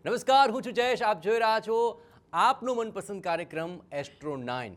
નમસ્કાર, હું છું જયેશ. આપ જોઈ રહ્યા છો આપનો મનપસંદ કાર્યક્રમ એસ્ટ્રો 9.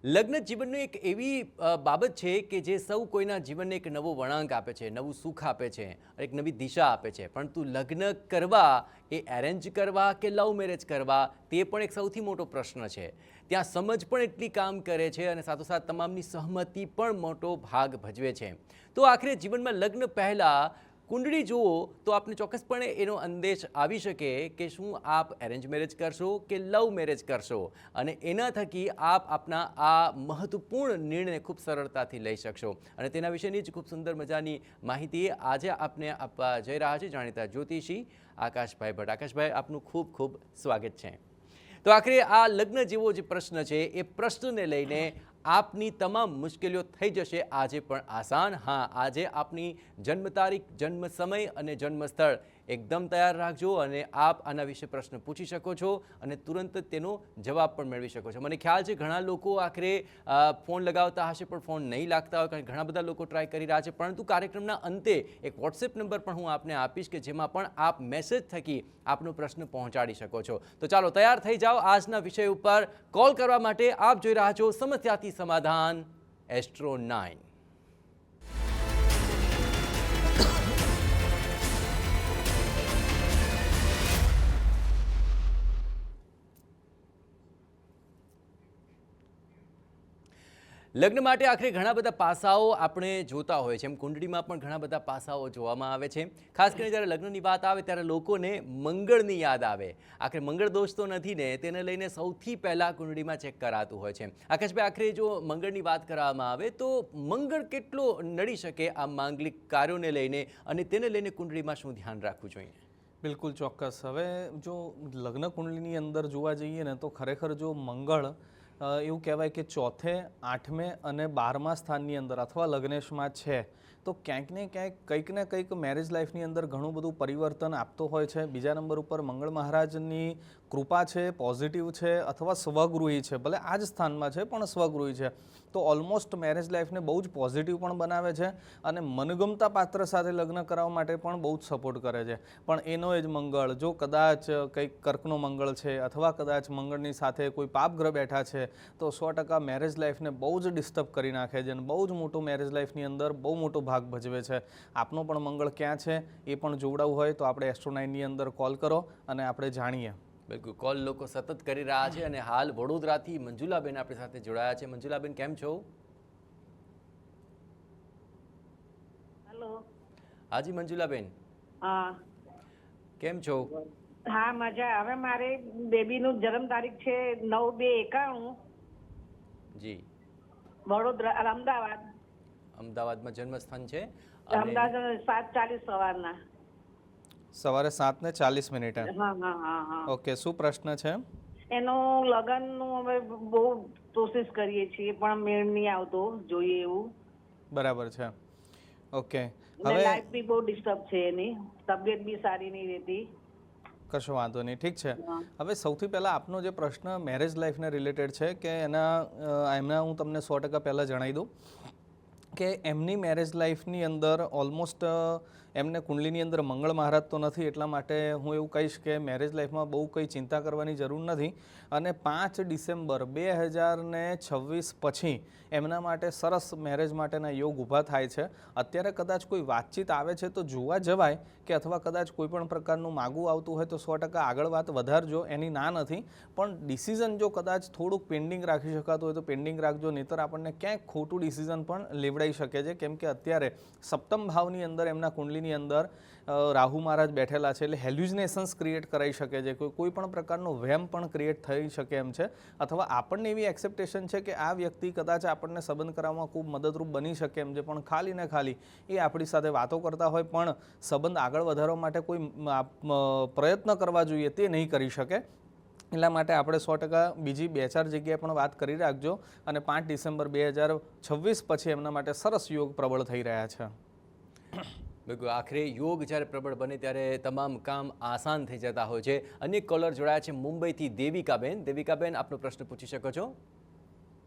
લગ્ન જીવનની એક એવી બાબત છે કે જે સૌ કોઈના જીવનને એક નવો વળાંક આપે છે, નવું સુખ આપે છે, એક નવી દિશા આપે છે. પરંતુ લગ્ન કરવા એ એરેન્જ કરવા કે લવ મેરેજ કરવા તે પણ એક સૌથી મોટો પ્રશ્ન છે. ત્યાં સમજ પણ એટલી કામ કરે છે અને સાથોસાથ તમામની સહમતિ પણ મોટો ભાગ ભજવે છે. તો આખરે જીવનમાં લગ્ન પહેલાં કુંડળી જુઓ તો આપને ચોક્કસપણે એનો અંદેશ આવી શકે કે શું આપ એરેન્જ મેરેજ કરશો કે લવ મેરેજ કરશો, અને એના થકી આપ આપના આ મહત્વપૂર્ણ નિર્ણય ખૂબ સરળતાથી લઈ શકશો. અને તેના વિશેની જ ખૂબ સુંદર મજાની માહિતી આજે આપને આપવા જઈ રહ્યા છે જાણીતા જ્યોતિષી આકાશભાઈ ભટ્ટ. આકાશભાઈ, આપનું ખૂબ ખૂબ સ્વાગત છે. તો આખરે આ લગ્ન જેવો જે પ્રશ્ન છે એ પ્રશ્નને લઈને આપની તમામ મુશ્કેલીઓ થઈ જશે આજે પણ આસાન. હા, આજે આપની જન્મ તારીખ, જન્મ સમય અને જન્મ સ્થળ એકદમ તૈયાર રાખજો અને આપ આના વિશે પ્રશ્ન પૂછી શકો છો અને તુરંત તેનો જવાબ પણ મેળવી શકો છો. મને ખ્યાલ છે ઘણા લોકો આખરે ફોન લગાવતા હશે પણ ફોન નહીં લાગતા હોય, કારણ કે ઘણા બધા લોકો ટ્રાય કરી રહ્યા છે. પરંતુ કાર્યક્રમના અંતે એક વોટ્સએપ નંબર પણ હું આપને આપીશ કે જેમાં પણ આપ મેસેજ થકી આપનો પ્રશ્ન પહોંચાડી શકો છો. તો ચાલો તૈયાર થઈ જાઓ આજના વિષય ઉપર કોલ કરવા માટે. આપ જોઈ રહ્યા છો સમસ્યાથી સમાધાન એસ્ટ્રો 9. લગ્ન માટે આખરે ઘણા બધા પાસાઓ આપણે જોતા હોય છે. એમ કુંડળીમાં પણ ઘણા બધા પાસાઓ જોવામાં આવે છે. ખાસ કરીને જ્યારે લગ્નની વાત આવે ત્યારે લોકોને મંગળની યાદ આવે. આખરે મંગળ દોષ તો નથી ને, તેને લઈને સૌથી પહેલાં કુંડળીમાં ચેક કરાતું હોય છે. આકાશભાઈ, આખરે જો મંગળની વાત કરવામાં આવે તો મંગળ કેટલો નડી શકે આ માંગલિક કાર્યોને લઈને, અને તેને લઈને કુંડળીમાં શું ધ્યાન રાખવું જોઈએ? બિલકુલ ચોક્કસ. હવે જો લગ્ન કુંડલીની અંદર જોવા જઈએ ને તો ખરેખર જો મંગળ એવું કહેવાય કે ચોથે, આઠમે અને 12મા સ્થાનની અંદર અથવા લગ્નેશમાં છે તો ક્યાંક ને કંઈક મેરેજ લાઈફની અંદર ઘણું બધું પરિવર્તન આપતો હોય છે. બીજા નંબર ઉપર મંગળ મહારાજની કૃપા છે, પોઝિટિવ છે અથવા સ્વગૃહી છે, ભલે આ જ સ્થાનમાં છે પણ સ્વગૃહી છે, તો ઓલમોસ્ટ મેરેજ લાઈફને બહુ જ પોઝિટિવ પણ બનાવે છે અને મનગમતા પાત્ર સાથે લગ્ન કરાવવા માટે પણ બહુ જ સપોર્ટ કરે છે. પણ એનો જ મંગળ જો કદાચ કંઈક કર્કનો મંગળ છે અથવા કદાચ મંગળની સાથે કોઈ પાપગ્રહ બેઠા છે તો 100% મેરેજ લાઈફને બહુ જ ડિસ્ટર્બ કરી નાખે છે અને બહુ જ મોટો મેરેજ લાઈફની અંદર બહુ મોટો ભાગ ભજવે છે. આપનો પણ મંગળ ક્યાં છે એ પણ જોવડાવવું હોય તો આપણે એસ્ટ્રો 9ની અંદર કોલ કરો અને આપણે જાણીએ. બિલકુલ, કોલ લોકો સતત કરી રહ્યા છે અને હાલ વડોદરાથી મંજુલાબેન આપણી સાથે જોડાયા છે. મંજુલાબેન, કેમ છો? હેલો. હાજી મંજુલાબેન, હા, કેમ છો? હા મજા. હવે મારે બેબીનું જન્મ તારીખ છે 9/2/91, જી. વડોદરા, અમદાવાદ. અમદાવાદમાં જન્મસ્થાન છે અને અમદાવાદ 7:40 સવારના. સવારે 7:40. હા હા હા હા. ઓકે, શું પ્રશ્ન છે? એનું લગ્નનું હવે બહુ કોશિશ કરીએ છીએ પણ મેળ નહીં આવતો જોઈએ એવું. બરાબર છે. ઓકે, અને હવે લાઈફ બી બહુ ડિસ્ટર્બ છે એની, તબિયત બી સારી નહીં રહેતી. કશો વાંધો નહીં, ઠીક છે. હા. હવે સૌથી પહેલાં આપનો જે પ્રશ્ન મેરેજ લાઈફને રિલેટેડ છે કે એમના હું તમને 100% પહેલાં જણાવી દઉં કે એમની મેરેજ લાઈફની અંદર ઓલમોસ્ટ એમને કુંડલીની અંદર મંગળ મહારાજ તો નથી, એટલા માટે હું એવું કહીશ કે મેરેજ લાઈફમાં બહુ કંઈ ચિંતા કરવાની જરૂર નથી. અને 5 ડિસેમ્બર 2026 પછી એમના માટે સરસ મેરેજ માટેના યોગ ઊભા થાય છે. અત્યારે કદાચ કોઈ વાતચીત આવે છે તો જોવા જવાય કે અથવા કદાચ કોઈ પણ પ્રકારનું માગું આવતું હોય તો 100% આગળ વાત વધારજો, એની ના નથી. પણ ડિસિઝન જો કદાચ થોડુંક પેન્ડિંગ રાખી શકાતું હોય તો પેન્ડિંગ રાખજો, નહીંતર આપણને ક્યાંક ખોટું ડિસિઝન પણ લેવડાઈ શકે છે. કેમ કે અત્યારે સપ્તમ ભાવની અંદર એમના કુંડલીની અંદર રાહુ મહારાજ બેઠેલા છે, એટલે હેલ્યુઝિનેશન્સ ક્રિએટ કરાવી શકે છે, કોઈ પણ પ્રકારનો વહેમ પણ ક્રિએટ થઈ શકે એમ છે. અથવા આપણને એવી એક્સેપ્ટેશન છે કે આ વ્યક્તિ કદાચ આપણને સંબંધ કરાવવામાં ખૂબ મદદરૂપ બની શકે એમ છે, પણ ખાલી ને ખાલી એ આપણી સાથે વાતો કરતા હોય પણ સંબંધ આગળ વધારવા માટે કોઈ પ્રયત્ન કરવા જોઈએ તે નહીં કરી શકે. એટલા માટે આપણે 100% બીજી 2-4 જગ્યાએ પણ વાત કરી રાખજો. અને 5 ડિસેમ્બર 2026 પછી એમના માટે સરસ યોગ પ્રબળ થઈ રહ્યા છે. બિલકુલ, આખરે યોગ જ્યારે પ્રબળ બને ત્યારે તમામ કામ આસાન થઈ જતા હોય છે. અનેક કોલર જોડાયા છે મુંબઈથી. દેવિકાબેન, દેવિકાબેન આપનો પ્રશ્ન પૂછી શકો છો.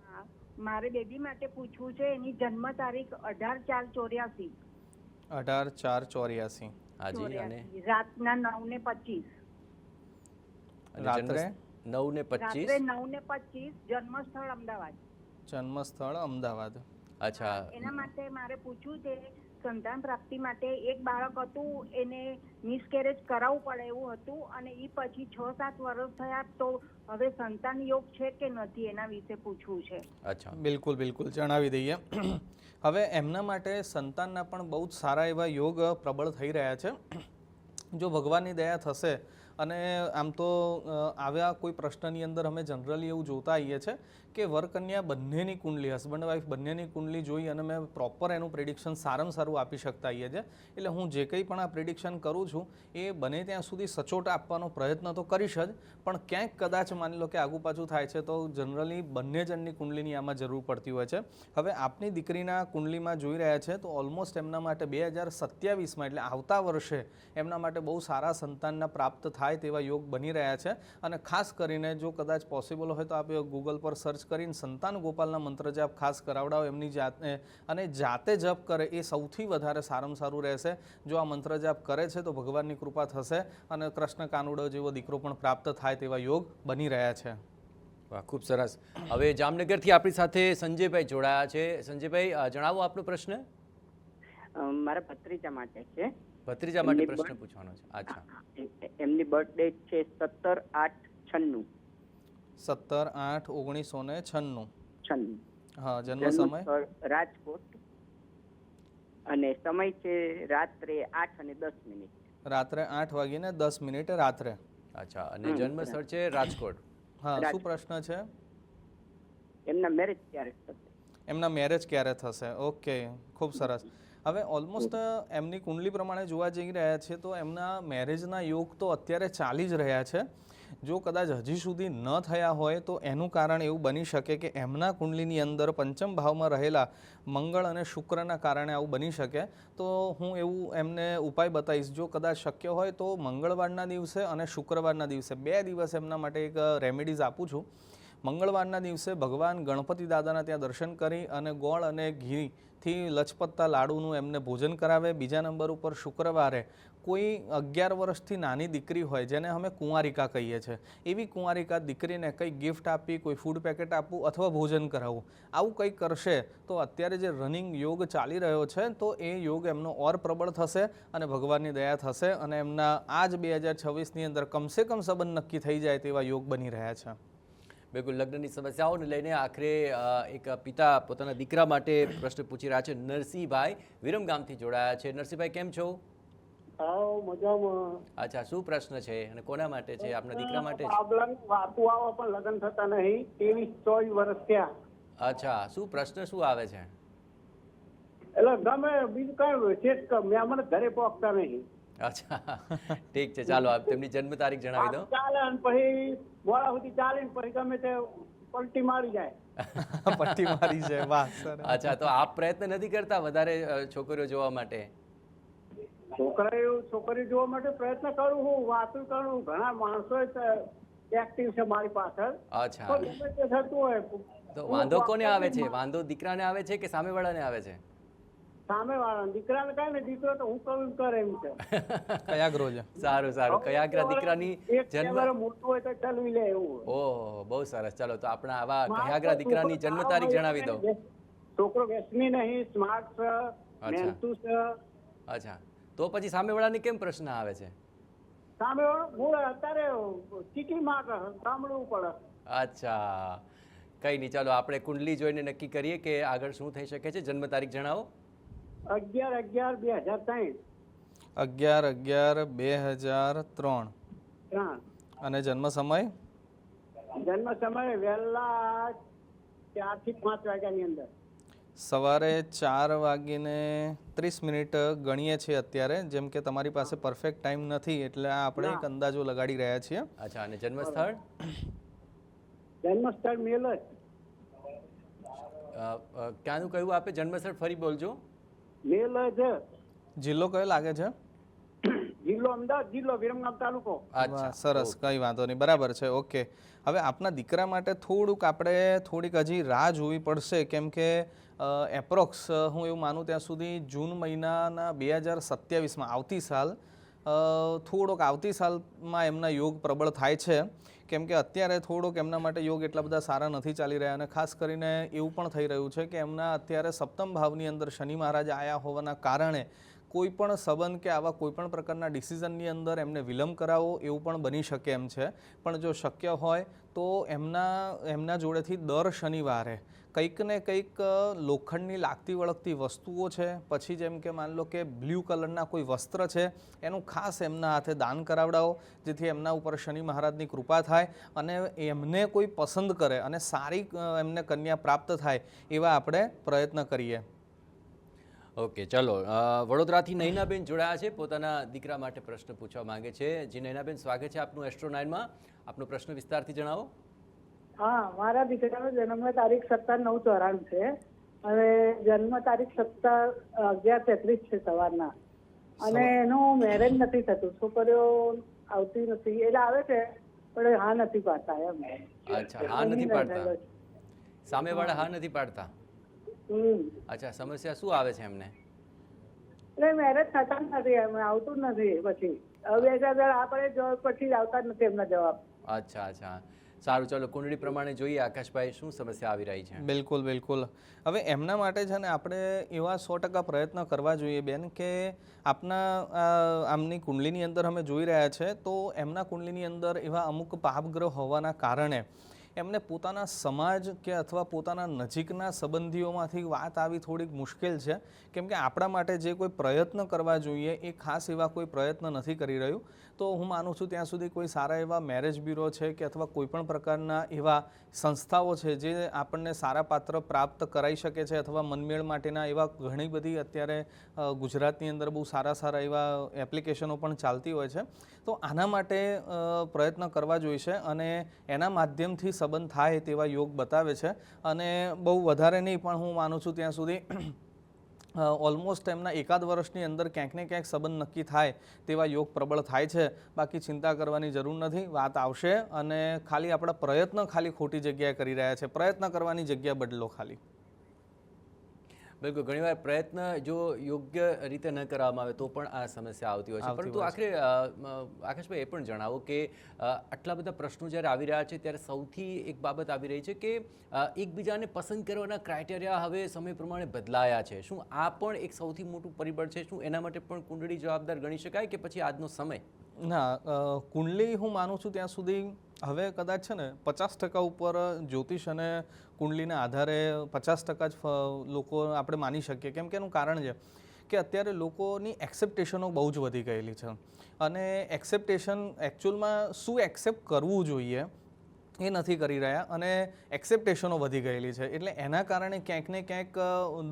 હા, મારે બેબી માટે પૂછવું છે. એની જન્મ તારીખ 18/4/84. 18/4/84. હાજી. અને રાતના 9:25. અને રાત્રે 9:25. રાત્રે 9:25, જન્મસ્થળ અમદાવાદ. જન્મસ્થળ અમદાવાદ. અચ્છા, એના માટે મારે પૂછવું છે, સંતાન પ્રાપ્તિ માટે એક બાળક હતું, એને મિસકેરેજ કરાવવું પડે એવું હતું, અને એ પછી 6-7 વર્ષ થયા, તો હવે સંતાન યોગ છે કે નથી એના વિશે પૂછવું છે. અચ્છા. બિલકુલ બિલકુલ જણાવી દઈએ. હવે એમના માટે સંતાનના પણ બહુ જ સારા એવા યોગ પ્રબળ થઈ રહ્યા છે. જો ભગવાનની દયા થશે અને આમ તો આવ્યા કોઈ પ્રશ્નની અંદર અમે જનરલી એવું જોતા આવીએ છીએ કે વરકન્યા બંનેની કુંડલી, હસબન્ડ વાઈફ બંનેની કુંડલી જોઈ અને મેં પ્રોપર એનું પ્રિડિક્શન સારામાં સારું આપી શકતા આવીએ છીએ. એટલે હું જે કંઈ પણ આ પ્રિડિક્શન કરું છું એ બને ત્યાં સુધી સચોટ આપવાનો પ્રયત્ન તો કરીશ જ, પણ ક્યાંક કદાચ માની લો કે આગુ પાછું થાય છે તો જનરલી બંને જણની કુંડલીની આમાં જરૂર પડતી હોય છે. હવે આપની દીકરીના કુંડલીમાં જોઈ રહ્યા છે તો ઓલમોસ્ટ એમના માટે 2027માં એટલે આવતા વર્ષે એમના માટે બહુ સારા સંતાનના પ્રાપ્ત થાય તેવા યોગ બની રહ્યા છે. અને ખાસ કરીને જો કદાચ પોસિબલ હોય તો આપ ગૂગલ પર સર્ચ કરીને સંતાન ગોપાલના મંત્ર જાપ ખાસ કરાવડાવો એમની જાતને, અને જાતે જપ કરે એ સૌથી વધારે સારામાં સારું રહેશે. જો આ મંત્ર જાપ કરે છે તો ભગવાનની કૃપા થશે અને કૃષ્ણ કાનુડો જેવો દીકરો પણ પ્રાપ્ત થાય તેવા યોગ બની રહ્યા છે. વાહ, ખૂબ સરસ. હવે જામનગરથી આપણી સાથે સંજયભાઈ જોડાયા છે. સંજયભાઈ, જણાવો આપનો પ્રશ્ન. મારા ભત્રીજા માટે છે. ભત્રીજા માટે પ્રશ્ન પૂછવાનો છે. અચ્છા. એમની બર્થડે છે 17/8/96. 17/8/1996. હા, જન્મ સમય રાજકોટ, અને સમય છે રાત્રે 8:10. રાત્રે 8:10 રાત્રે. અચ્છા, અને જન્મ સ્થળ છે રાજકોટ. હા, શું પ્રશ્ન છે? એમના મેરેજ ક્યારે થશે? એમના મેરેજ ક્યારે થશે? ઓકે, ખૂબ સરસ. હવે ઓલમોસ્ટ એમની કુંડલી પ્રમાણે જોવા જઈ રહ્યા છે તો એમના મેરેજના યોગ તો અત્યારે ચાલી જ રહ્યા છે. જો કદાચ હજી સુધી ન થયા હોય તો એનું કારણ એવું બની શકે કે એમના કુંડલીની અંદર પંચમ ભાવમાં રહેલા મંગળ અને શુક્રના કારણે આવું બની શકે. તો હું એવું એમને ઉપાય બતાવીશ. જો કદાચ શક્ય હોય તો મંગળવારના દિવસે અને શુક્રવારના દિવસે 2 દિવસ એમના માટે એક રેમેડીઝ આપું છું. મંગળવારના દિવસે ભગવાન ગણપતિ દાદાના ત્યાં દર્શન કરી અને ગોળ અને ઘીથી લચપત્તા લાડુનું એમને ભોજન કરાવે. બીજા નંબર ઉપર શુક્રવારે કોઈ 11 વર્ષથી નાની દીકરી હોય જેને અમે કુંવારિકા કહીએ છીએ, એવી કુંવારિકા દીકરીને કંઈ ગિફ્ટ આપી, કોઈ ફૂડ પેકેટ આપવું અથવા ભોજન કરાવવું, આવું કંઈક કરશે તો અત્યારે જે રનિંગ યોગ ચાલી રહ્યો છે તો એ યોગ એમનો ઓર પ્રબળ થશે અને ભગવાનની દયા થશે અને એમના આ જ 2026ની અંદર કમસે કમ સંબંધ નક્કી થઈ જાય તેવા યોગ બની રહ્યા છે. બિલકુલ. લગ્નની સમસ્યાઓને લઈને આખરે એક પિતા પોતાના દીકરા માટે પ્રશ્ન પૂછી રહ્યા છે. નરસિંહભાઈ વિરમગામથી જોડાયા છે. નરસિંહભાઈ, કેમ છો? મજામાં. અચ્છા, શું પ્રશ્ન છે અને કોના માટે છે? આપના દીકરા માટે? વાતું આવે પણ લગ્ન થતા નહીં. 23-24 વર્ષ થયા. અચ્છા, શું પ્રશ્ન શું આવે છે? એટલે ગમે બીજું કઈ વિશેષ મને ઘરે પહોંચતા નહીં. અચ્છા, ઠીક છે. ચાલો આપ તેમની જન્મ તારીખ જણાવી દો. ચાલે ને પછી મોડા સુધી ચાલે ને પછી ગમે તે પલટી મારી જાય. પટ્ટી મારી જાય. વાહ, સરસ. અચ્છા, તો આપ પ્રયત્ન નથી કરતા વધારે છોકરીઓ જોવા માટે? છોકરી જોવા માટે પ્રયત્ન કરું, હું વાતું કરું, ઘણા માણસો એક્ટિવ છે મારી પાછળ. અચ્છા, તો ગમે તે થતું હોય. તો વાંધો કોને આવે છે? વાંધો દીકરાને આવે છે કે સામેવાળાને આવે છે? સામે વાળા દીકરાને કઈ ને દીકરો તો હું કરું કરે એમ છે. કયા ગ્રહ છે? સારું સારું. કયાગ્રા દીકરાની જન્મ મોટું હોય તો ચલવી લે એવું. ઓહ, બહુ સરસ. ચાલો તો આપણા આવા કયાગ્રા દીકરાની જન્મ તારીખ જણાવી દો. છોકરો વ્યસની નહીં, સ્માર્ટ છે, મહેનતુ છે. અચ્છા, તો પછી સામેવાળાને કેમ પ્રશ્ન આવે છે? સામે મૂળ અત્યારે ચીટી માં સાંભળવું પડે. અચ્છા, કઈ નહીં. ચાલો આપણે કુંડલી જોઈને નક્કી કરીએ કે આગળ શું થઈ શકે છે. જન્મ તારીખ જણાવો. 11/11/2003. 11/11/2003. અને જન્મ સમય? જન્મ સમય વહેલા 4 થી 5 વાગ્યાની અંદર. સવારે 4:30 ગણીએ છીએ અત્યારે, જેમ કે તમારી પાસે પરફેક્ટ ટાઈમ નથી એટલે આપણે એક અંદાજો લગાડી રહ્યા છીએ. અચ્છા, અને જન્મ સ્થળ? જન્મ સ્થળ મેલ જ. ક્યાંનું કહ્યું આપે? જન્મ સ્થળ ફરી બોલજો. મેલ જ. જિલ્લો કયો લાગે છે? જિલ્લો અમદાવાદ, જિલ્લો વિરમગામ તાલુકો. અચ્છા, સરસ, કંઈ વાંધો નહીં, બરાબર છે. ઓકે, હવે આપના દીકરા માટે થોડીક હજી રાહ જોવી પડશે, કેમ કે એપ્રોક્સ હું એવું માનું ત્યાં સુધી જૂન મહિનાના 2027માં આવતી સાલ થોડોક આવતી સાલમાં એમના યોગ પ્રબળ થાય છે, કેમ કે અત્યારે થોડોક એમના માટે યોગ એટલા બધા સારા નથી ચાલી રહ્યા અને ખાસ કરીને એવું પણ થઈ રહ્યું છે કે એમના અત્યારે સપ્તમ ભાવની અંદર શનિ મહારાજ આવ્યા હોવાના કારણે કોઈ પણ સંબંધ કે આવા કોઈ પણ પ્રકારના ડિસિઝનની અંદર એમને વિલંબ કરાવવો એવું પણ બની શકે એમ છે. પણ જો શક્ય હોય તો એમના જોડેથી દર શનિવારે કંઈક ને કંઈક લોખંડની લાગતી વળગતી વસ્તુઓ છે, પછી જેમ કે માન લો કે બ્લુ કલરના કોઈ વસ્ત્ર છે, એનું ખાસ એમના હાથે દાન કરાવડાવો, જેથી એમના ઉપર શનિ મહારાજની કૃપા થાય અને એમને કોઈ પસંદ કરે અને સારી એમને કન્યા પ્રાપ્ત થાય એવા આપણે પ્રયત્ન કરીએ. ઓકે, ચલો વડોદરાથી નૈનાબેન જોડાયા છે, પોતાના દીકરા માટે પ્રશ્ન પૂછવા માંગે છે. જી નૈનાબેન, સ્વાગત છે આપનું એસ્ટ્રો 9માં. આપનો પ્રશ્ન વિસ્તારથી જણાવો. હા, મારા દીકરાનો જન્મ તારીખ 17/9/94 છે અને જન્મ તારીખ 17/11/33 છે સવારના, અને એનું મેરેજ નથી થતું. છોકરીઓ આવતી નથી, એટલે આવે છે પણ હા નથી પાડતા એમ. અચ્છા, હા નથી પાડતા, સામેવાળા હા નથી પાડતા. અચ્છા, સમસ્યા શું આવે છે એમને? એટલે મેરેજ થતા જ નથી, એમ આવતું જ નથી. પછી હવે 2 આપણે પછી આવતા જ નથી એમના જવાબ. અચ્છા અચ્છા, સારું, ચલો કુંડળી પ્રમાણે જોઈએ આકાશભાઈ શું સમસ્યા આવી રહી છે. બિલકુલ બિલકુલ. હવે એમના માટે છે ને આપણે એવા 100% પ્રયત્ન કરવા જોઈએ બેન કે આમની કુંડલીની અંદર અમે જોઈ રહ્યા છે તો એમના કુંડલીની અંદર એવા અમુક પાપગ્રહ હોવાના કારણે એમને પોતાના સમાજ કે અથવા પોતાના નજીકના સંબંધીઓમાંથી વાત આવી થોડીક મુશ્કેલ છે, કેમ કે આપણા માટે જે કોઈ પ્રયત્ન કરવા જોઈએ એ ખાસ એવા કોઈ પ્રયત્ન નથી કરી રહ્યું. તો હું માનું છું ત્યાં સુધી કોઈ સારા એવા મેરેજ બ્યુરો છે કે અથવા કોઈ પણ પ્રકારના એવા સંસ્થાઓ છે જે આપણને સારા પાત્ર પ્રાપ્ત કરાવી શકે છે, અથવા મનમેળ માટેના એવા ઘણી બધી અત્યારે ગુજરાતની અંદર બહુ સારા એવા એપ્લિકેશનો પણ ચાલતી હોય છે. તો આના માટે પ્રયત્ન કરવા જોઈશે અને એના માધ્યમથી સંબંધ થાય તેવા યોગ બતાવે છે. અને બહુ વધારે નહીં પણ હું માનું છું ત્યાં સુધી ઓલમોસ્ટ એમના 1 વર્ષની અંદર ક્યાંક ને ક્યાંક સંબંધ નક્કી થાય તેવા યોગ પ્રબળ થાય છે. બાકી ચિંતા કરવાની જરૂર નથી, વાત આવશે. અને ખાલી આપણા પ્રયત્ન ખાલી ખોટી જગ્યાએ કરી રહ્યા છે, પ્રયત્ન કરવાની જગ્યા બદલો ખાલી. બિલકુલ, ઘણીવાર પ્રયત્ન જો યોગ્ય રીતે ન કરવામાં આવે તો પણ આ સમસ્યા આવતી હોય છે. પરંતુ આખરે આકાશભાઈ એ પણ જણાવો કે આટલા બધા પ્રશ્નો જ્યારે આવી રહ્યા છે ત્યારે સૌથી એક બાબત આવી રહી છે કે એકબીજાને પસંદ કરવાના ક્રાઇટેરિયા હવે સમય પ્રમાણે બદલાયા છે. શું આ પણ એક સૌથી મોટું પરિબળ છે? શું એના માટે પણ કુંડળી જવાબદાર ગણી શકાય કે પછી આજનો સમય? ના, કુંડલી હું માનું છું ત્યાં સુધી હવે કદાચ છે ને 50% ઉપર જ્યોતિષ અને કુંડલીના આધારે 50% જ લોકો આપણે માની શકીએ. કેમ કે એનું કારણ છે કે અત્યારે લોકોની એક્સેપ્ટેશનો બહુ જ વધી ગયેલી છે અને એક્સેપ્ટેશન એકચ્યુઅલમાં શું એક્સેપ્ટ કરવું જોઈએ એ નથી કરી રહ્યા અને એક્સેપ્ટેશનો વધી ગયેલી છે, એટલે એના કારણે ક્યાંક ને ક્યાંક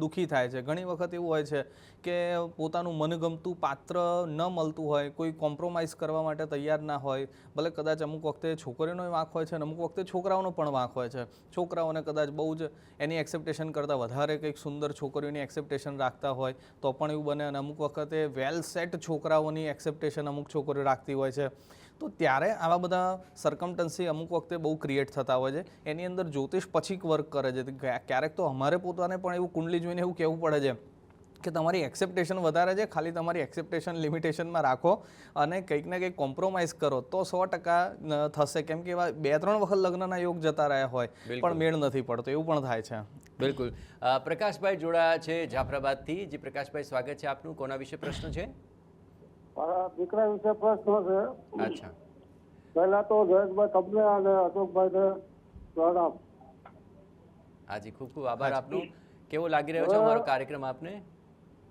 દુઃખી થાય છે. ઘણી વખત એવું હોય છે કે પોતાનું મનગમતું પાત્ર ન મળતું હોય, કોઈ કોમ્પ્રોમાઇઝ કરવા માટે તૈયાર ના હોય. ભલે કદાચ અમુક વખતે છોકરીઓનો વાંક હોય છે અને અમુક વખતે છોકરાઓનો પણ વાંક હોય છે. છોકરાઓને કદાચ બહુ જ એની એક્સેપ્ટેશન કરતાં વધારે કંઈક સુંદર છોકરીઓની એક્સેપ્ટેશન રાખતા હોય તો પણ એવું બને. અને અમુક વખતે વેલ સેટ છોકરાઓની એક્સેપ્ટેશન અમુક છોકરીઓ રાખતી હોય છે. તો ત્યારે આવા બધા સરકમટન્સી અમુક વખતે બહુ ક્રિએટ થતા હોય છે. એની અંદર જ્યોતિષ પછી વર્ક કરે છે. ક્યારેક તો અમારે પોતાને પણ એવું કુંડલી જોઈને એવું કહેવું પડે છે કે તમારી એક્સેપ્ટેશન વધારે છે, ખાલી તમારી એક્સેપ્ટેશન લિમિટેશનમાં રાખો અને કંઈક ને કંઈક કોમ્પ્રોમાઇઝ કરો તો 100% થશે. કેમ કે એવા 2-3 વખત લગ્નના યોગ જતા રહ્યા હોય પણ મેળ નથી પડતો, એવું પણ થાય છે. બિલકુલ. પ્રકાશભાઈ જોડાયા છે જાફરાબાદથી. જી પ્રકાશભાઈ, સ્વાગત છે આપનું. કોના વિશે પ્રશ્ન છે? મારા દીકરા વિશે પ્રશ્ન છે. અચ્છા, પહેલા તો જયેશભાઈ તમને અને અશોકભાઈને પ્રણામ. હાજી, ખૂબ ખૂબ આભાર આપનો. કેવો લાગી રહ્યો છે અમારો કાર્યક્રમ આપને?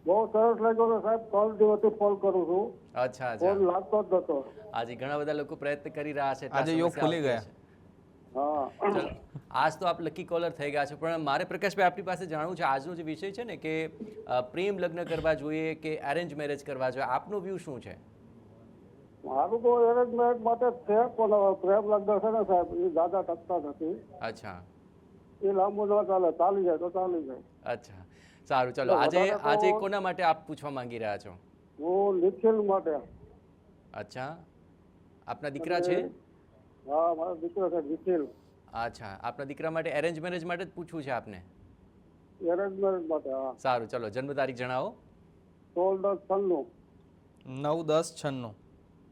બહુ સરસ લાગ્યો છે સાહેબ. 3 દિવસથી ફોન કરું છું, અચ્છા અચ્છા, ફોન લાગતો જ નતો. હાજી, ઘણા બધા લોકો પ્રયત્ન કરી રહ્યા છે. આજે યોગ ખુલી ગયા. હા, ચલો, આજ તો આપ લકી કોલર થઈ ગયા છે. પણ મારે પ્રકાશભાઈ આપની પાસે જાણવું છે, આજનો જે વિષય છે ને કે પ્રેમ લગ્ન કરવા જોઈએ કે અરેન્જ મેરેજ કરવા જોઈએ, આપનો વ્યૂ શું છે? મારું તો એરેન્જ મેરેજ માટે જ છે, પણ પ્રેમ લગ્ન છે ને સાહેબ એ દાદા ટકતા નથી. અચ્છા એ લાંબુ ન ચાલે, ચાલી જાય તો ચાલી જાય. અચ્છા, સારું, ચલો. આજે કોના માટે આપ પૂછવા માંગી રહ્યા છો? હું નિખિલ માટે. અચ્છા, આપના દીકરા છે? હા, મારો દીકરો છે નિખિલ. અચ્છા, આપના દીકરા માટે એરેન્જ મેરેજ માટે જ પૂછવું છે આપને? એરેન્જ મેરેજ માટે. હા, સારું, ચલો જન્મ તારીખ જણાવો. 16/10/96. 9-10-96.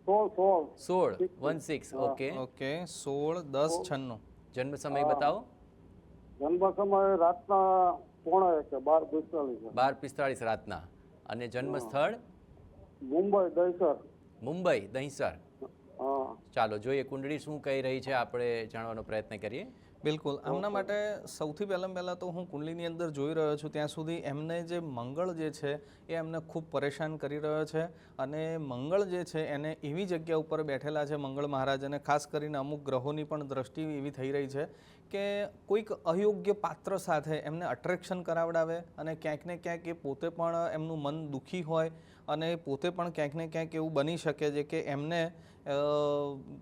16 16 ઓકે. ઓકે, 16-10-96. જન્મ સમય બતાવો. જન્મ સમય રાતના 12:45 12:45 રાતના. અને જન્મ સ્થળ મુંબઈ દહીસર. મુંબઈ દહીસર. હા ચાલો જોઈએ કુંડળી શું કહી રહી છે, આપણે જાણવાનો પ્રયત્ન કરીએ. બિલકુલ. આમના માટે સૌથી પહેલાં તો હું કુંડલીની અંદર જોઈ રહ્યો છું ત્યાં સુધી એમને જે મંગળ જે છે એ એમને ખૂબ પરેશાન કરી રહ્યો છે. અને મંગળ જે છે એને એવી જગ્યા ઉપર બેઠેલા છે મંગળ મહારાજ, અને ખાસ કરીને અમુક ગ્રહોની પણ દ્રષ્ટિ એવી થઈ રહી છે કે કોઈક અયોગ્ય પાત્ર સાથે એમને અટ્રેક્શન કરાવડાવે, અને ક્યાંક ને ક્યાંક એ પોતે પણ એમનું મન દુઃખી હોય અને પોતે પણ ક્યાંક ને ક્યાંક એવું બની શકે છે કે એમને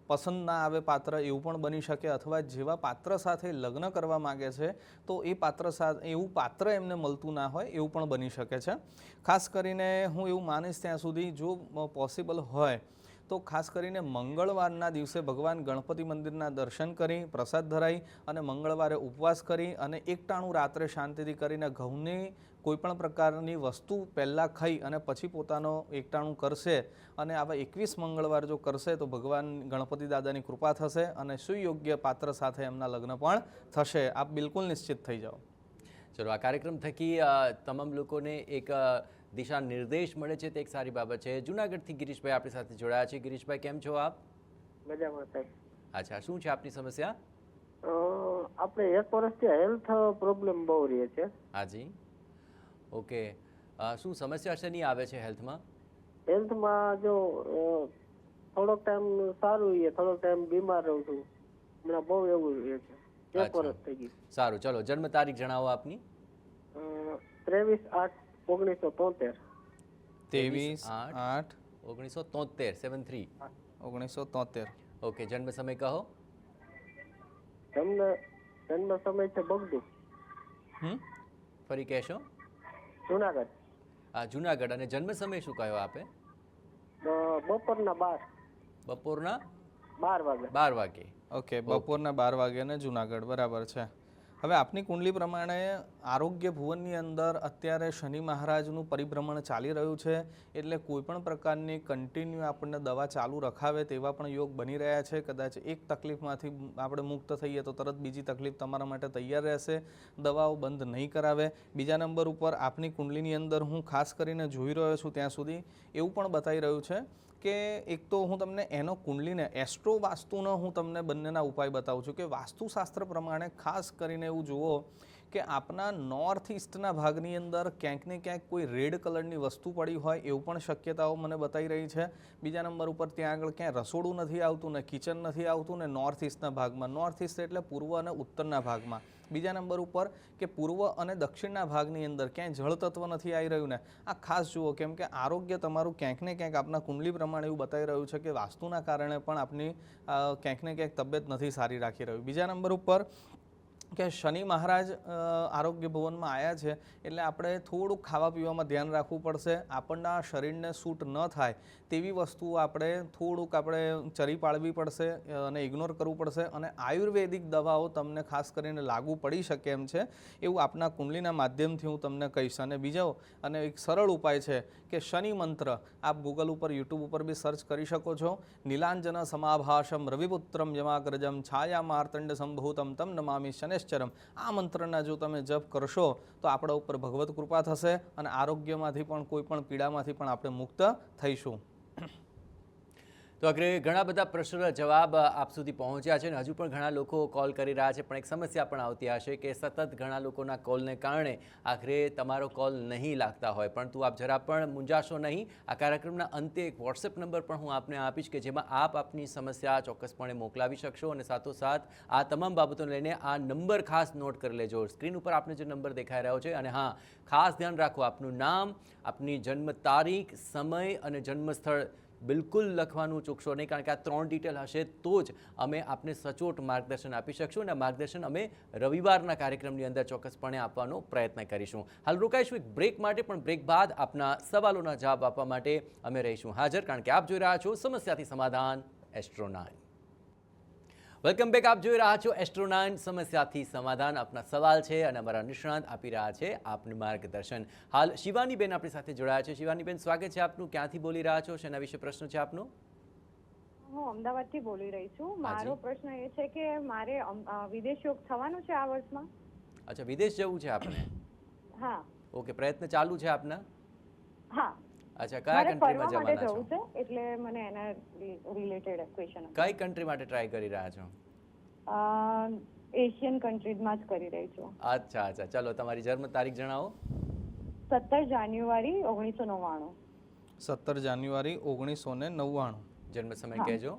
પસંદ ના આવે પાત્ર, એવું પણ બની શકે. અથવા જેવા પાત્ર સાથે લગ્ન કરવા માગે છે તો એ પાત્ર સાથે એવું પાત્ર એમને મળતું ના હોય, એવું પણ બની શકે છે. ખાસ કરીને હું એવું માનીશ ત્યાં સુધી જો પોસિબલ હોય તો ખાસ કરીને મંગળવારના દિવસે ભગવાન ગણપતિ મંદિરના દર્શન કરી, પ્રસાદ ધરાઈ અને મંગળવારે ઉપવાસ કરી અને એકટાણું રાત્રે શાંતિથી કરીને ઘઉંની કોઈપણ પ્રકારની વસ્તુ પહેલાં ખાઈ અને પછી પોતાનો એકટાણું કરશે અને આવા 21 મંગળવાર જો કરશે તો ભગવાન ગણપતિ દાદાની કૃપા થશે અને સુયોગ્ય પાત્ર સાથે એમના લગ્ન પણ થશે. આપ બિલકુલ નિશ્ચિત થઈ જાઓ. ચલો, આ કાર્યક્રમ થકી તમામ લોકોને એક દિશા નિર્દેશ મળે છે તે એક સારી બાબત છે. જુનાગઢથી ગિરીશભાઈ આપણી સાથે જોડાયા છે. ગિરીશભાઈ, કેમ છો આપ? મજામાં સાહેબ. અચ્છા, શું છે આપની સમસ્યા? આપણે 1 વર્ષથી હેલ્થ પ્રોબ્લેમ બહુ રહે છે. હાજી, ઓકે. શું સમસ્યા શેની આવે છે હેલ્થમાં? હેલ્થમાં જો થોડોક ટાઈમ સારું રહે, થોડોક ટાઈમ બીમાર રહું છું. હમણાં બહુ એવું રહે છે. 1 વર્ષ થઈ ગયું. સારું, ચલો જન્મ તારીખ જણાવો આપની. 23/8/1973. 23/8/1973. 73. 1973. ઓકે, જન્મ સમય કહો. જન્મ સમય છે બગડું, ફરી કહેશો? જુનાગઢ. જુનાગઢ. અને જન્મ સમય શું કહ્યો આપે? બપોરના 12. બપોરના 12 વાગે. 12 વાગે. ઓકે, બપોરના 12 વાગે અને જુનાગઢ, બરાબર છે. હવે આપની કુંડલી પ્રમાણે આરોગ્ય ભુવનની અંદર અત્યારે શનિ મહારાજનું પરિભ્રમણ ચાલી રહ્યું છે, એટલે કોઈપણ પ્રકારની કન્ટિન્યુ આપણને દવા ચાલુ રખાવે તેવા પણ યોગ બની રહ્યા છે. કદાચ એક તકલીફમાંથી આપણે મુક્ત થઈએ તો તરત બીજી તકલીફ તમારા માટે તૈયાર રહેશે. દવાઓ બંધ નહીં કરાવે. બીજા નંબર ઉપર આપની કુંડલીની અંદર હું ખાસ કરીને જોઈ રહ્યો છું ત્યાં સુધી એવું પણ બતાવી રહ્યું છે કે એક તો હું તમને એનો કુંડલીને એસ્ટ્રો વાસ્તુનો હું તમને બંનેના ઉપાય બતાવું છું કે વાસ્તુશાસ્ત્ર પ્રમાણે ખાસ કરીને એવું જુઓ કે આપના નોર્થ ઇસ્ટના ભાગની અંદર ક્યાંક ને ક્યાંક કોઈ રેડ કલરની વસ્તુ પડી હોય એવું પણ શક્યતાઓ મને બતાવી રહી છે. બીજા નંબર ઉપર ત્યાં આગળ ક્યાંય રસોડું નથી આવતું ને કિચન નથી આવતું ને નોર્થ ઇસ્ટના ભાગમાં, નોર્થ ઇસ્ટ એટલે પૂર્વ અને ઉત્તરના ભાગમાં. બીજા નંબર ઉપર કે પૂર્વ અને દક્ષિણના ભાગની અંદર ક્યાંય જળ તત્વ નથી આવી રહ્યું ને આ ખાસ જુઓ, કેમ કે આરોગ્ય તમારું ક્યાંક ને ક્યાંક આપના કુંડલી પ્રમાણે એવું બતાવી રહ્યું છે કે વાસ્તુના કારણે પણ આપની ક્યાંક ને ક્યાંક તબિયત નથી સારી રાખી રહ્યું. બીજા નંબર ઉપર કે શનિ મહારાજ આરોગ્ય ભવનમાં આવ્યા છે એટલે આપણે થોડુંક ખાવા પીવામાં ધ્યાન રાખવું પડશે. આપણના શરીરને સૂટ ન થાય તેવી વસ્તુઓ આપણે ચરી પાડવી પડશે અને ઇગ્નોર કરવું પડશે. અને આયુર્વેદિક દવાઓ તમને ખાસ કરીને લાગુ પડી શકે એમ છે એવું આપના કુંડલીના માધ્યમથી હું તમને કહીશ. અને બીજો અને એક સરળ ઉપાય છે કે શનિ મંત્ર આપ ગૂગલ ઉપર, યુટ્યુબ ઉપર બી સર્ચ કરી શકો છો. નીલાંજન સમાભાષમ રવિપુત્રમ યમાગ્રજમ છાયા માર્તંડ સંભૂતમ તમ નમામિ શનેશ્ચરમ. આ મંત્રના જો તમે જપ કરશો તો આપણા ઉપર ભગવત કૃપા થશે અને આરોગ્યમાંથી પણ કોઈ પણ પીડામાંથી પણ આપણે મુક્ત થઈશું. તો અગ્રે ઘણા બધા પ્રશ્નોના જવાબ આપ સુધી પહોંચ્યા છે અને હજુ પણ ઘણા લોકો કોલ કરી રહ્યા છે, પણ એક સમસ્યા પણ આવતી હશે કે સતત ઘણા લોકોના કોલને કારણે આખરે તમારો કોલ નહીં લાગતા હોય. પરંતુ આપ જરા પણ મૂંઝાશો નહીં. આ કાર્યક્રમના અંતે એક વોટ્સએપ નંબર પણ હું આપને આપીશ કે જેમાં આપ આપની સમસ્યા ચોક્કસપણે મોકલાવી શકશો. અને સાથોસાથ આ તમામ બાબતોને લઈને આ નંબર ખાસ નોટ કરી લેજો. સ્ક્રીન ઉપર આપને જે નંબર દેખાઈ રહ્યો છે. અને હા, ખાસ ધ્યાન રાખો, આપનું નામ, આપની જન્મ તારીખ, સમય અને જન્મસ્થળ બિલકુલ લખવાનું ચૂકશો નહીં, કારણ કે આ 3 ડિટેલ હશે તો જ અમે આપને સચોટ માર્ગદર્શન આપી શકશું. અને માર્ગદર્શન અમે રવિવારના કાર્યક્રમની અંદર ચોક્કસપણે આપવાનો પ્રયત્ન કરીશું. હાલ રોકાઈશું એક બ્રેક માટે, પણ બ્રેક બાદ આપના સવાલોના જવાબ આપવા માટે અમે રહીશું હાજર, કારણ કે આપ જોઈ રહ્યા છો સમસ્યાથી સમાધાન એસ્ટ્રો 9. Welcome back. આપ જોઈ રહ્યા છો એસ્ટ્રો 9 સમસ્યાથી સમાધાન. આપના સવાલ છે અને અમારા નિષ્ણાંત આપી રહ્યા છે આપને માર્ગદર્શન. હાલ શિવાનીબેન આપણી સાથે જોડાયા છે. શિવાનીબેન, સ્વાગત છે આપનું. ક્યાંથી બોલી રહ્યા છો? શેના વિશે પ્રશ્ન છે આપનો? હું અમદાવાદથી બોલી રહી છું. મારો પ્રશ્ન એ છે કે મારે વિદેશ યોગ થવાનો છે આ વર્ષમાં. અચ્છા, વિદેશ જવું છે આપને? હા. ઓકે, પ્રયત્ન ચાલુ છે આપના? હા. અચ્છા, કયા કન્ટ્રીમાં જવાના છો? જવું છે એટલે મને એના રિલેટેડ ક્વેશ્ચન. કઈ કન્ટ્રી માટે ટ્રાય કરી રહ્યા છો? એશિયન કન્ટ્રીઝમાં જ કરી રહી છું. અચ્છા અચ્છા, ચલો તમારી જન્મ તારીખ જણાવો. 17 જાન્યુઆરી 1999. 17 જાન્યુઆરી 1999. જન્મ સમય કહેજો.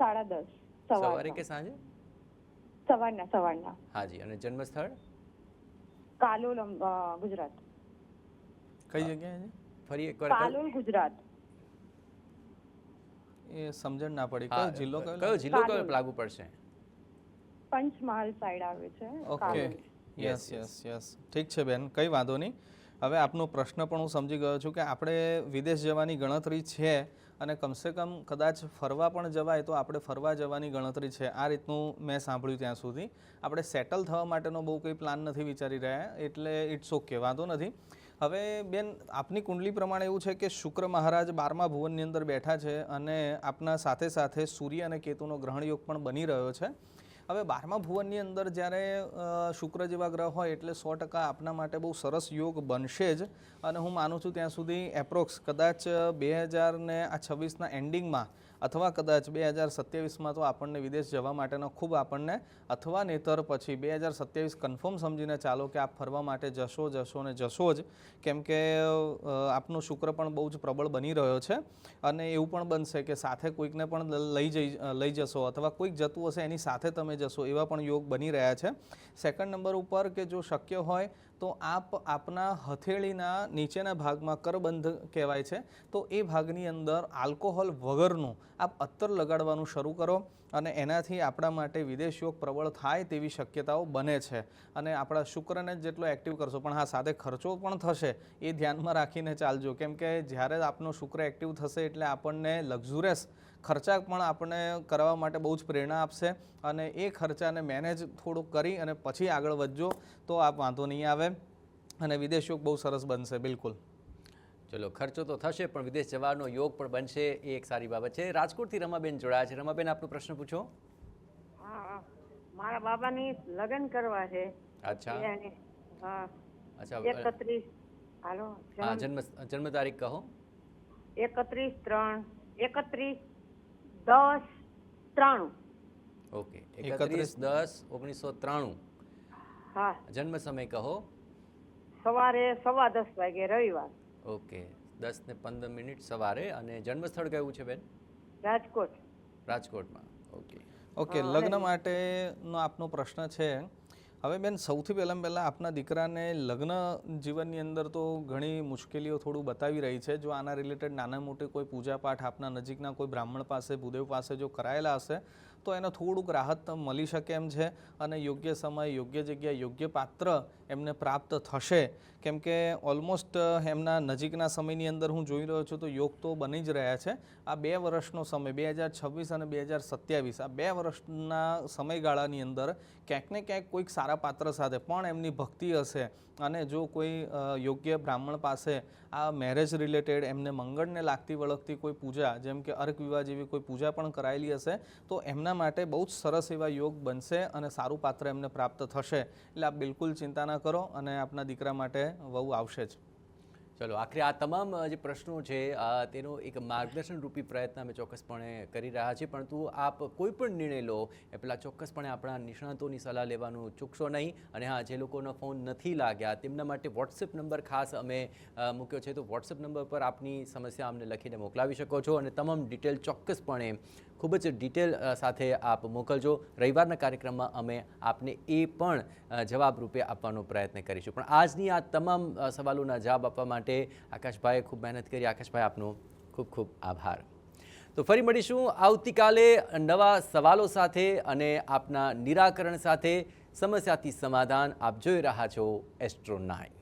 10:30 સવારે કે સાંજે? સવારના. હાજી. અને જન્મ સ્થળ? કાલોલ, ગુજરાત. કઈ જગ્યાએ? ફરી એકવાર. કાલોલ, ગુજરાત. એ સમજણ ના પડી. કયો જિલ્લો? કયો જિલ્લો કયો લાગુ પડશે? પંચમહાલ સાઈડ આવે છે. Okay, yes. ઠીક છે બેન, કંઈ વાંધો નહીં. હવે આપનો પ્રશ્ન પણ હું સમજી ગયો છું કે આપણે વિદેશ જવાની ગણતરી છે અને કમસે કમ કદાચ ફરવા પણ જવાય તો આપણે ફરવા જવાની ગણતરી છે. આ રીતનું મેં સાંભળ્યું ત્યાં સુધી. આપણે સેટલ થવા માટેનો બહુ કંઈ પ્લાન નથી વિચારી રહ્યા, એટલે ઇટ્સ ઓકે, વાંધો નથી. હવે બેન, આપની કુંડલી પ્રમાણે એવું છે કે શુક્ર મહારાજ 12મા ભુવનની અંદર બેઠા છે અને આપના સાથે સાથે સૂર્ય અને કેતુનો ગ્રહણ યોગ પણ બની રહ્યો છે. હવે 12મા ભુવનની અંદર જ્યારે શુક્ર જેવા ગ્રહ હોય એટલે 100% આપના માટે બહુ સરસ યોગ બનશે જ. અને હું માનું છું ત્યાં સુધી એપ્રોક્સ કદાચ 2026ના એન્ડિંગમાં અથવા કદાચ 2027માં તો આપણને વિદેશ જવા માટેનો ખૂબ આપણને, અથવા નહીતર પછી 2027 કન્ફર્મ સમજીને ચાલો કે આપ ફરવા માટે જશો ને જશો જ. કેમ કે આપનો શુક્ર પણ બહુ જ પ્રબળ બની રહ્યો છે અને એવું પણ બનશે કે સાથે કોઈકને પણ લઈ જશો અથવા કોઈક જતું હશે એની સાથે તમે જશો, એવા પણ યોગ બની રહ્યા છે. સેકન્ડ નંબર ઉપર કે જો શક્ય હોય તો આપ આપના હથેળીના નીચેના ભાગમાં કરબંધ કહેવાય છે, તો એ ભાગની અંદર આલ્કોહોલ વગરનું આપ અત્તર લગાડવાનું શરૂ કરો અને એનાથી આપણા માટે વિદેશ યોગ પ્રબળ થાય તેવી શક્યતાઓ બને છે. અને આપણા શુક્રને જેટલો એક્ટિવ કરશો, પણ હા સાથે ખર્ચો પણ થશે એ ધ્યાનમાં રાખીને ચાલજો. કેમ કે જ્યારે આપનો શુક્ર એક્ટિવ થશે એટલે આપણને લક્ઝુરિયસ ખર્ચા પણ આપણને કરવા માટે બહુ જ પ્રેરણા આપશે અને એ ખર્ચાને મેનેજ થોડુંક કરી અને પછી આગળ વધજો તો આપ વાંધો નહીં આવે અને વિદેશ યોગ બહુ સરસ બનશે. બિલકુલ. ચલો, ખર્ચો તો થશે પણ વિદેશ જવાનો યોગ પણ બનશે, એ એક સારી બાબત છે. રાજકોટથી રમાબેન જોડાયા છે. રમાબેન, આપનો પ્રશ્ન પૂછો. હા, મારા બાબાની લગ્ન કરવા છે. અચ્છા. હા. અચ્છા. 31. હાલો. હા, જન્મ તારીખ કહો. 31/10/93. ઓકે, 31/10/1993. હા. જન્મ સમય કહો. સવારે 10:15 વાગે, રવિવાર. ઓકે, 10:15 સવારે. અને જન્મ સ્થળ કયું છે બેન? રાજકોટ. રાજકોટમાં. ઓકે, લગ્ન માટેનો આપનો પ્રશ્ન છે. હવે બેન, સૌથી પહેલાં આપના દીકરાને લગ્ન જીવનની અંદર તો ઘણી મુશ્કેલીઓ થોડું બતાવી રહી છે. જો આના રિલેટેડ નાના મોટી કોઈ પૂજાપાઠ આપના નજીકના કોઈ બ્રાહ્મણ પાસે, ભૂદેવ પાસે જો કરાયેલા હશે તો એને થોડુંક રાહત મળી શકે એમ છે અને યોગ્ય સમય, યોગ્ય જગ્યા, યોગ્ય પાત્ર એમને પ્રાપ્ત થશે. કેમ કે ઓલમોસ્ટ એમના નજીકના સમયની અંદર હું જોઈ રહ્યો છું તો યોગ તો બની જ રહ્યા છે. આ 2 વર્ષનો સમય 2026 અને 2027, આ 2 વર્ષના સમયગાળાની અંદર ક્યાંક ને ક્યાંક કોઈક સારા પાત્ર સાથે પણ એમની ભક્તિ હશે અને જો કોઈ યોગ્ય બ્રાહ્મણ પાસે આ મેરેજ રિલેટેડ એમને મંગળને લાગતી વળગતી કોઈ પૂજા, જેમ કે અર્ક વિવાહ જેવી કોઈ પૂજા પણ કરાયેલી હશે તો એમના માટે બહુ જ સરસ એવા યોગ બનશે અને સારું પાત્ર એમને પ્રાપ્ત થશે. એટલે આપ બિલકુલ ચિંતા ના કરો અને આપના દીકરા માટે વહુ આવશે જ. ચલો, આખરે આ તમામ જે પ્રશ્નો છે તેનો એક માર્ગદર્શન રૂપી પ્રયત્ન અમે ચોક્કસપણે કરી રહ્યા છીએ. પરંતુ આપ કોઈ પણ નિર્ણય લો એ પહેલાં ચોક્કસપણે આપણા નિષ્ણાતોની સલાહ લેવાનું ચૂકશો નહીં. અને હા, જે લોકોનો ફોન નથી લાગ્યા તેમના માટે વોટ્સએપ નંબર ખાસ અમે મૂક્યો છે, તો વોટ્સએપ નંબર પર આપની સમસ્યા અમને લખીને મોકલાવી શકો છો અને તમામ ડિટેલ ચોક્કસપણે ખૂબ જ ડિટેલ સાથે આપ મોકલજો. રવિવારના કાર્યક્રમમાં અમે આપને એ પણ જવાબ રૂપે આપવાનો પ્રયત્ન કરીશું. પણ આજની આ તમામ સવાલોના જવાબ આપવા માટે આકાશભાઈએ ખૂબ મહેનત કરી. આકાશભાઈ, આપનો ખૂબ ખૂબ આભાર. તો ફરી મળીશું આવતીકાલે નવા સવાલો સાથે અને આપના નિરાકરણ સાથે. સમસ્યાથી સમાધાન. આપ જોઈ રહ્યા છો એસ્ટ્રો 9.